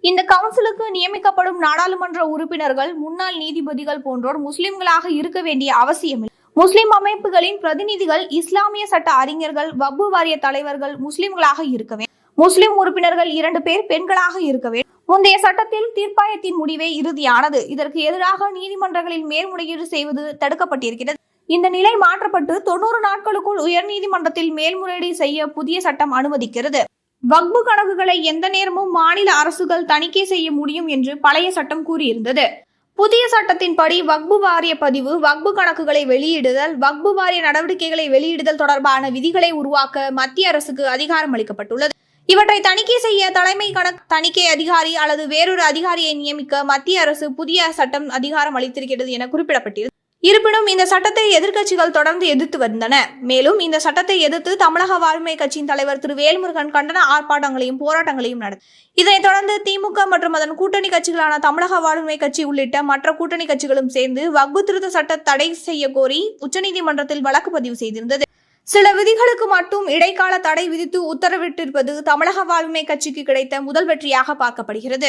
இந்த கவுன்சிலுக்கு நியமிக்கப்படும் நாடாளுமன்ற உறுப்பினர்கள் முன்னாள் நீதிபதிகள் போன்றோர் முஸ்லிம்களாக இருக்க வேண்டிய அவசியமில்லை. முஸ்லிம் அமைப்புகளின் பிரதிநிதிகள், இஸ்லாமிய சட்ட அறிஞர்கள், வக்பு வாரிய தலைவர்கள் முஸ்லிம்களாக இருக்க வேண்டும். முஸ்லிம் உறுப்பினர்கள் 2 பேர் பெண்களாக இருக்க வேண்டும். முந்தைய சட்டத்தில் தீர்ப்பாயத்தின் முடிவே இறுதியானது. இதற்கு எதிராக நீதிமன்றங்களில் மேல்முறையீடு செய்வது தடுக்கப்பட்டிருக்கிறது. இந்த நிலை மாற்றப்பட்டு 90 நாட்களுக்குள் உயர்நீதிமன்றத்தில் மேல்முறையீடு செய்ய புதிய சட்டம் அனுமதிக்கிறது. வக்பு கணக்குகளை எந்த நேரமும் மாநில அரசுகள் தணிக்கை செய்ய முடியும் என்று பழைய சட்டம் கூறியிருந்தது. புதிய சட்டத்தின்படி வக்பு வாரிய பதிவு, வக்பு கணக்குகளை வெளியிடுதல், வக்பு வாரிய நடவடிக்கைகளை வெளியிடுதல் தொடர்பான விதிகளை உருவாக்க மத்திய அரசுக்கு அதிகாரம் அளிக்கப்பட்டுள்ளது. இவற்றை தணிக்கை செய்ய தலைமை கணக்கு தணிக்கை அதிகாரி அல்லது வேறொரு அதிகாரியை நியமிக்க மத்திய அரசு புதிய சட்டம் அதிகாரம் அளித்திருக்கிறது என குறிப்பிடப்பட்டிருந்தது. இருப்பினும் இந்த சட்டத்தை எதிர்க்கட்சிகள் தொடர்ந்து எதிர்த்து வந்தன. மேலும் இந்த சட்டத்தை எதிர்த்து தமிழக வாழ்மை கட்சியின் தலைவர் திரு வேல்முருகன் கண்டன ஆர்ப்பாட்டங்களையும் போராட்டங்களையும் நடத்தினார். இதனைத் தொடர்ந்து திமுக மற்றும் அதன் கூட்டணி கட்சிகளான தமிழக வாழ்மை கட்சி உள்ளிட்ட மற்ற கூட்டணி கட்சிகளும் சேர்ந்து வக்பு திருத்த சட்ட தடை செய்ய கோரி உச்சநீதிமன்றத்தில் வழக்கு பதிவு செய்திருந்தது. சில விதிகளுக்கு மட்டும் இடைக்கால தடை விதித்து உத்தரவிட்டிருப்பது தமிழக வாழ்மை கட்சிக்கு கிடைத்த முதல் வெற்றியாக பார்க்கப்படுகிறது.